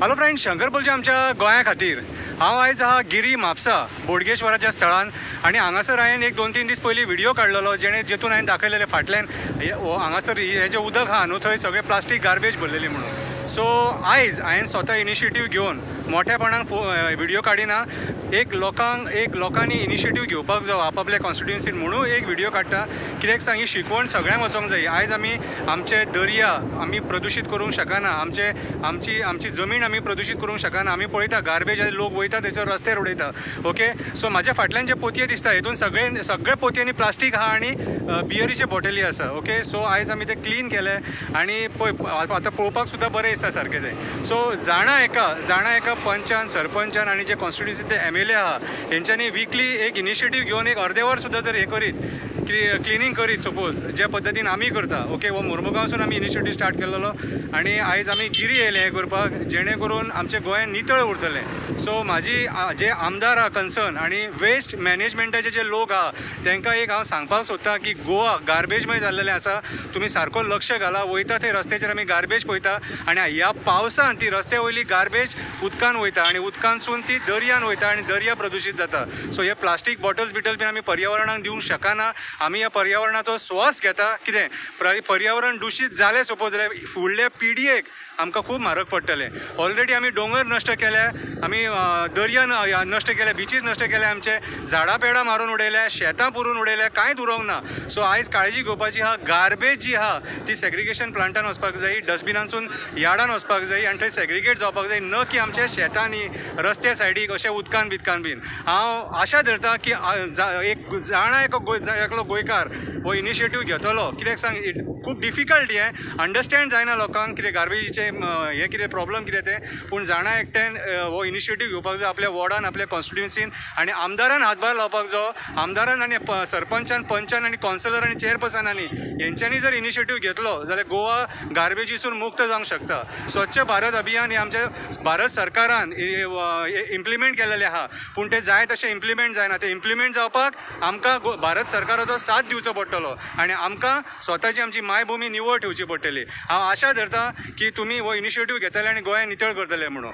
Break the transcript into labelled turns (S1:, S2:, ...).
S1: Hello friends, शंकरपूरच्या आमच्या गोंया खातीर हांव आयज आहा गिरी म्हापसा बोडगेश्वराच्या स्थळान आणि हांगासर हांवें एक 2-3 दीस पयलीं व्हिडिओ काडलेलो जेतून हांवें दाखयलेले फाटल्यान हांगासर हें जें उदक आहा न्हू थंय सगळें प्लास्टीक गार्बेज भरलेली म्हणून. सो आयज हांवें स्वता इनिशिएटीव घेवन मोठ्यापणान व्हिडिओ काडिना, एक लोकांनी इनिशिएटीव घेवपाक जाय आपल्या कॉन्स्टिट्युएन्सीन म्हणून एक व्हिडिओ काडटा. कित्याक सांग ही शिकवण सगळ्यांक वचोंक जाय. आयज आमचे दर्या आमी प्रदूशीत करूंक शकना, आमची जमीन आमी प्रदूशीत करूंक शकना. आमी पळयता गार्बेज लोक वयता थंयसर रस्त्यार उडयता. ओके, सो म्हाज्या फाटल्यान जे पोतये दिसता हितून सगळे पोतयांनी प्लास्टीक आहा आणि बियरीचे बॉटली आसा. ओके, सो आयज आमी ते क्लीन केले आणि आतां पळोवपाक सुद्दां बरें दिसता सारकें तें. सो जाणा एका पंचान सरपंचान आणि जे कॉन्स्टिट्युएन्सींतले MLA आहा हेंच्यांनी विकली एक इनिशिएटीव घेवन एक अर्दे वर सुद्दां जर हे करीत क्लिनींग करीत सपोज जे पद्दतीन आमी करता. ओके, हो मुर्मुगांवसून आमी इनिशिएटीव स्टार्ट केलेलो आणि आयज आमी गिरी येयले हें करपाक जेणे करून आमचे गोंयान नितळ उरतलें. सो म्हाजी जे आमदार आहा कन्सर्न आणि वेस्ट मॅनेजमेंटाचे जे लोक आहा तांकां एक हांव सांगपाक सोदतां की गोवा गार्बेजमय जाल्लेलें आसा. तुमी सारको लक्ष घाला. वयता थंय रस्त्याचेर आमी गार्बेज पळयता आणि ह्या पावसान ती रस्त्या वयली गार्बेज उदकान वयता आणि उदकानसून ती दर्यान वयता आणि दर्या प्रदूशीत जाता. सो हे प्लास्टीक बॉटल्स बीन आमी पर्यावरणाक दिवंक शकना. आमी ह्या पर्यावरणाचो स्वास घेता. कितें पर्यावरण दूषित जालें सपोज जाल्यार फुडल्या पिडयेक आमकां खूब म्हारग पडटलें. ऑलरेडी आमी दोंगर नश्ट केल्या, आमी दर्या नश्ट केल्या, बिचीस नश्ट केल्या, आमचे झाडां पेडां मारून उडयल्या, शेतां पुरून उडयल्या, कांयच उरोवंक ना. सो आयज काळजी घेवपाची आहा. गार्बेज जी आहा ती सेग्रिगेशन प्लांटान वचपाक जाय, डस्टबिनांसून यार्डान वचपाक जाय आणि थंय सेग्रिगेट जावपाक जाय, न की आमच्या शेतांनी रस्त्या सायडीक अशें उदकान बीन. हांव आशा धरतां की एक जाणा एकलो गोंयकार हो इनिशिएटीव घेतलो. कित्याक सांग खूब डिफिकल्ट हें अंडरस्टँड जायना लोकांक कितें गार्बेजीचें हें कितें प्रॉब्लम कितें तें. पूण जाणा एकट्यान हो इनिशिएटीव घेवपाक जाय आपल्या वॉर्डान आपल्या कॉन्स्टिट्युएन्सीन आणि आमदारान हातभार लावपाक जाय. आमदारान आणि सरपंचान पंचान आणि कॉन्सिलर आणि चेअरपर्सनांनी हेंच्यांनी जर इनिशिएटीव घेतलो जाल्यार गोवा गार्बेजीसून मुक्त जावंक शकता. स्वच्छ भारत अभियान हे आमच्या भारत सरकारान इम्प्लिमेंट केलेलें आहा, पूण तें जाय तशें इम्प्लिमेंट जायना. तें इम्प्लिमेंट जावपाक आमकां भारत सरकाराचो साथ दिवचो पडटलो आणि आमकां स्वताची आमची मायभुमी निवळ ठेवची पडटली. हांव आशा धरतां की तुमी हो इनिशिएटीव घेतले आणि गोंय नितळ करतले म्हणून.